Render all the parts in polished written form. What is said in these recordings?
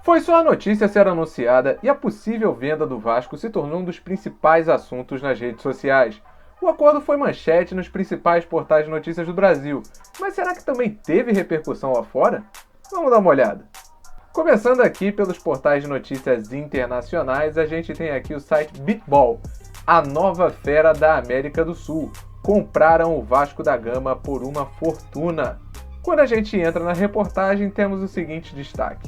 Foi só a notícia ser anunciada e a possível venda do Vasco se tornou um dos principais assuntos nas redes sociais. O acordo foi manchete nos principais portais de notícias do Brasil, mas será que também teve repercussão lá fora? Vamos dar uma olhada. Começando aqui pelos portais de notícias internacionais, a gente tem aqui o site Beatball, a nova fera da América do Sul. Compraram o Vasco da Gama por uma fortuna. Quando a gente entra na reportagem, temos o seguinte destaque.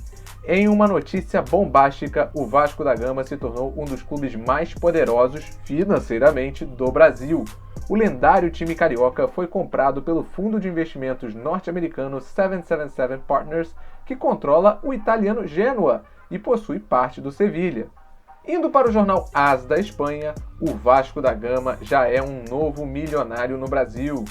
Em uma notícia bombástica, o Vasco da Gama se tornou um dos clubes mais poderosos financeiramente do Brasil. O lendário time carioca foi comprado pelo fundo de investimentos norte-americano 777 Partners, que controla o italiano Genoa e possui parte do Sevilha. Indo para o jornal AS da Espanha, o Vasco da Gama já é um novo milionário no Brasil.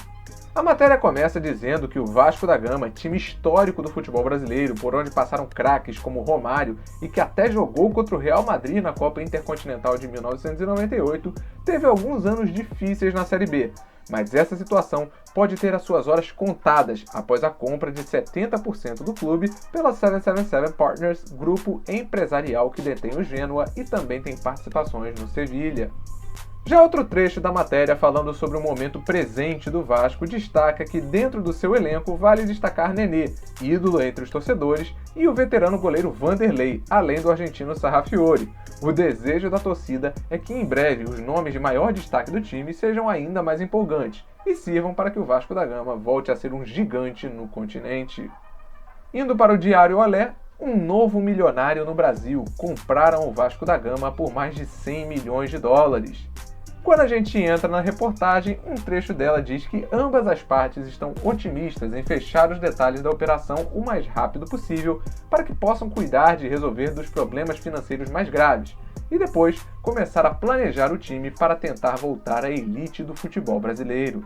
A matéria começa dizendo que o Vasco da Gama, time histórico do futebol brasileiro, por onde passaram craques como Romário e que até jogou contra o Real Madrid na Copa Intercontinental de 1998, teve alguns anos difíceis na Série B, mas essa situação pode ter as suas horas contadas após a compra de 70% do clube pela 777 Partners, grupo empresarial que detém o Genoa e também tem participações no Sevilha. Já outro trecho da matéria falando sobre o momento presente do Vasco destaca que dentro do seu elenco vale destacar Nenê, ídolo entre os torcedores, e o veterano goleiro Vanderlei, além do argentino Sarrafiori. O desejo da torcida é que em breve os nomes de maior destaque do time sejam ainda mais empolgantes e sirvam para que o Vasco da Gama volte a ser um gigante no continente. Indo para o Diário Olé, um novo milionário no Brasil. Compraram o Vasco da Gama por mais de 100 milhões de dólares. Quando a gente entra na reportagem, um trecho dela diz que ambas as partes estão otimistas em fechar os detalhes da operação o mais rápido possível para que possam cuidar de resolver dos problemas financeiros mais graves e depois começar a planejar o time para tentar voltar à elite do futebol brasileiro.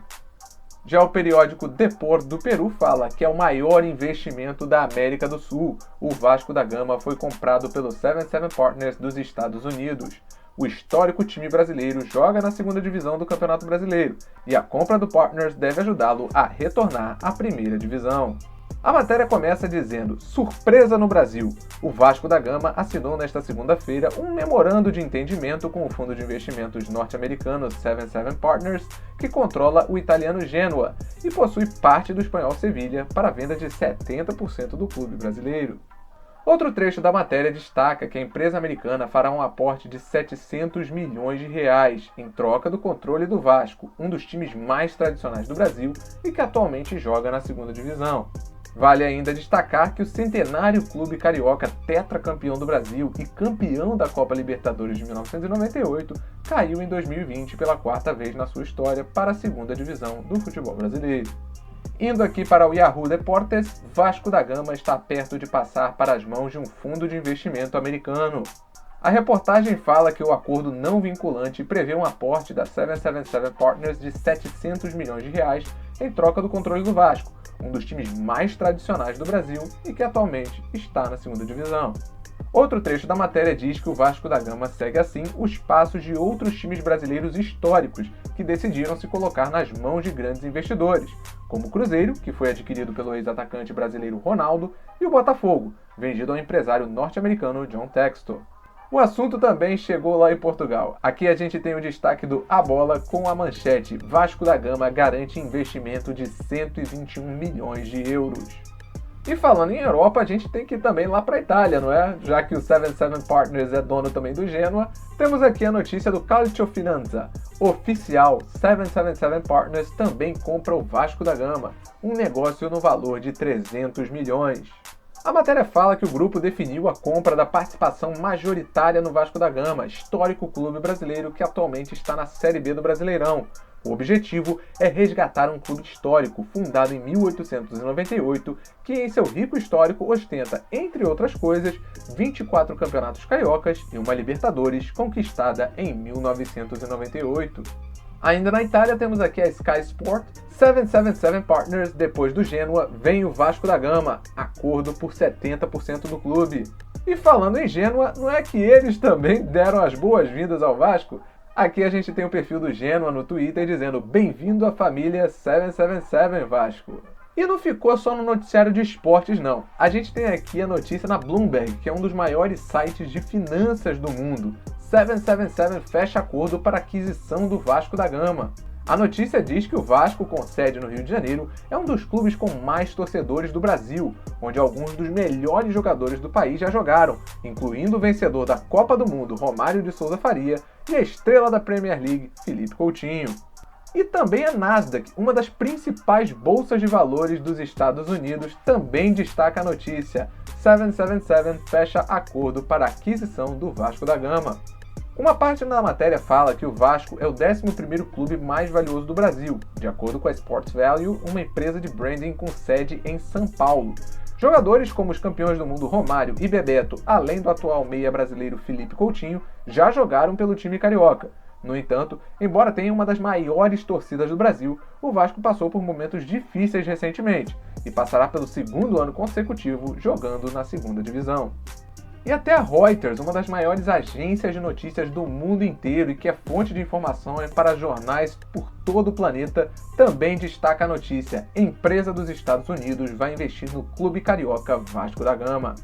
Já o periódico Depor do Peru fala que é o maior investimento da América do Sul. O Vasco da Gama foi comprado pelo 77 Partners dos Estados Unidos. O histórico time brasileiro joga na segunda divisão do Campeonato Brasileiro e a compra do Partners deve ajudá-lo a retornar à primeira divisão. A matéria começa dizendo: surpresa no Brasil! O Vasco da Gama assinou nesta segunda-feira um memorando de entendimento com o fundo de investimentos norte-americano 77 Partners, que controla o italiano Genoa e possui parte do espanhol Sevilha para a venda de 70% do clube brasileiro. Outro trecho da matéria destaca que a empresa americana fará um aporte de 700 milhões de reais em troca do controle do Vasco, um dos times mais tradicionais do Brasil e que atualmente joga na segunda divisão. Vale ainda destacar que o centenário clube carioca tetracampeão do Brasil e campeão da Copa Libertadores de 1998 caiu em 2020 pela quarta vez na sua história para a segunda divisão do futebol brasileiro. Indo aqui para o Yahoo Deportes, Vasco da Gama está perto de passar para as mãos de um fundo de investimento americano. A reportagem fala que o acordo não vinculante prevê um aporte da 777 Partners de 700 milhões de reais em troca do controle do Vasco, um dos times mais tradicionais do Brasil e que atualmente está na segunda divisão. Outro trecho da matéria diz que o Vasco da Gama segue assim os passos de outros times brasileiros históricos que decidiram se colocar nas mãos de grandes investidores, como o Cruzeiro, que foi adquirido pelo ex-atacante brasileiro Ronaldo, e o Botafogo, vendido ao empresário norte-americano John Textor. O assunto também chegou lá em Portugal. Aqui a gente tem o destaque do A Bola com a manchete: Vasco da Gama garante investimento de 121 milhões de euros. E falando em Europa, a gente tem que ir também lá para a Itália, não é? Já que o 77 Partners é dono também do Genoa, temos aqui a notícia do Calcio Finanza. Oficial, 777 Partners também compra o Vasco da Gama, um negócio no valor de 300 milhões. A matéria fala que o grupo definiu a compra da participação majoritária no Vasco da Gama, histórico clube brasileiro que atualmente está na Série B do Brasileirão. O objetivo é resgatar um clube histórico fundado em 1898, que em seu rico histórico ostenta, entre outras coisas, 24 campeonatos cariocas e uma Libertadores conquistada em 1998. Ainda na Itália temos aqui a Sky Sport, 777 Partners, depois do Genoa, vem o Vasco da Gama, acordo por 70% do clube. E falando em Genoa, não é que eles também deram as boas-vindas ao Vasco? Aqui a gente tem o perfil do Genoa no Twitter dizendo: bem-vindo à família 777 Vasco. E não ficou só no noticiário de esportes, não. A gente tem aqui a notícia na Bloomberg, que é um dos maiores sites de finanças do mundo. 777 fecha acordo para aquisição do Vasco da Gama. A notícia diz que o Vasco, com sede no Rio de Janeiro, é um dos clubes com mais torcedores do Brasil, onde alguns dos melhores jogadores do país já jogaram, incluindo o vencedor da Copa do Mundo, Romário de Souza Faria, e a estrela da Premier League, Felipe Coutinho. E também a Nasdaq, uma das principais bolsas de valores dos Estados Unidos, também destaca a notícia. 777 fecha acordo para a aquisição do Vasco da Gama. Uma parte da matéria fala que o Vasco é o 11º clube mais valioso do Brasil, de acordo com a Sports Value, uma empresa de branding com sede em São Paulo. Jogadores como os campeões do mundo Romário e Bebeto, além do atual meia brasileiro Felipe Coutinho, já jogaram pelo time carioca. No entanto, embora tenha uma das maiores torcidas do Brasil, o Vasco passou por momentos difíceis recentemente e passará pelo segundo ano consecutivo jogando na segunda divisão. E até a Reuters, uma das maiores agências de notícias do mundo inteiro e que é fonte de informações para jornais por todo o planeta, também destaca a notícia: empresa dos Estados Unidos vai investir no clube carioca Vasco da Gama.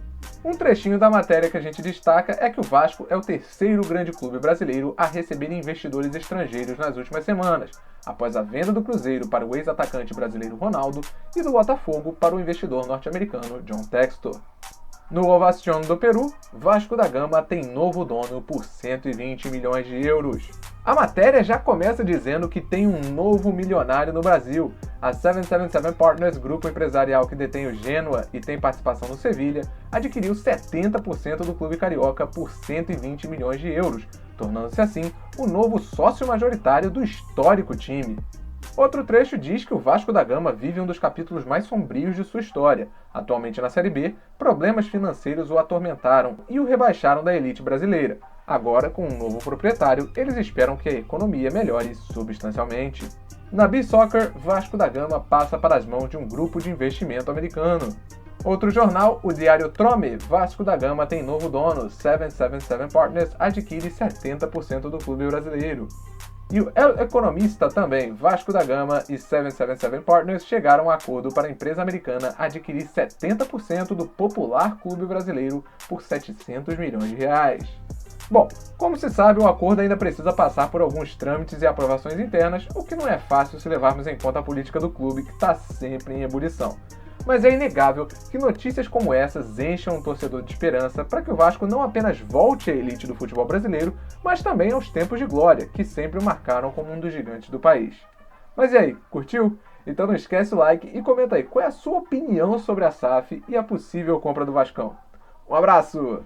Um trechinho da matéria que a gente destaca é que o Vasco é o terceiro grande clube brasileiro a receber investidores estrangeiros nas últimas semanas, após a venda do Cruzeiro para o ex-atacante brasileiro Ronaldo e do Botafogo para o investidor norte-americano John Textor. No Ovación do Peru, Vasco da Gama tem novo dono por 120 milhões de euros. A matéria já começa dizendo que tem um novo milionário no Brasil. A 777 Partners, grupo empresarial que detém o Genoa e tem participação no Sevilha, adquiriu 70% do clube carioca por 120 milhões de euros, tornando-se assim o novo sócio majoritário do histórico time. Outro trecho diz que o Vasco da Gama vive um dos capítulos mais sombrios de sua história. Atualmente na Série B, problemas financeiros o atormentaram e o rebaixaram da elite brasileira. Agora, com um novo proprietário, eles esperam que a economia melhore substancialmente. Na B-Soccer, Vasco da Gama passa para as mãos de um grupo de investimento americano. Outro jornal, o diário Trome, Vasco da Gama tem novo dono, 777 Partners adquire 70% do clube brasileiro. E o El Economista também, Vasco da Gama e 777 Partners chegaram a acordo para a empresa americana adquirir 70% do popular clube brasileiro por 700 milhões de reais. Bom, como se sabe, o acordo ainda precisa passar por alguns trâmites e aprovações internas, o que não é fácil se levarmos em conta a política do clube, que está sempre em ebulição. Mas é inegável que notícias como essas encham um torcedor de esperança para que o Vasco não apenas volte à elite do futebol brasileiro, mas também aos tempos de glória, que sempre o marcaram como um dos gigantes do país. Mas e aí, curtiu? Então não esquece o like e comenta aí qual é a sua opinião sobre a SAF e a possível compra do Vascão. Um abraço!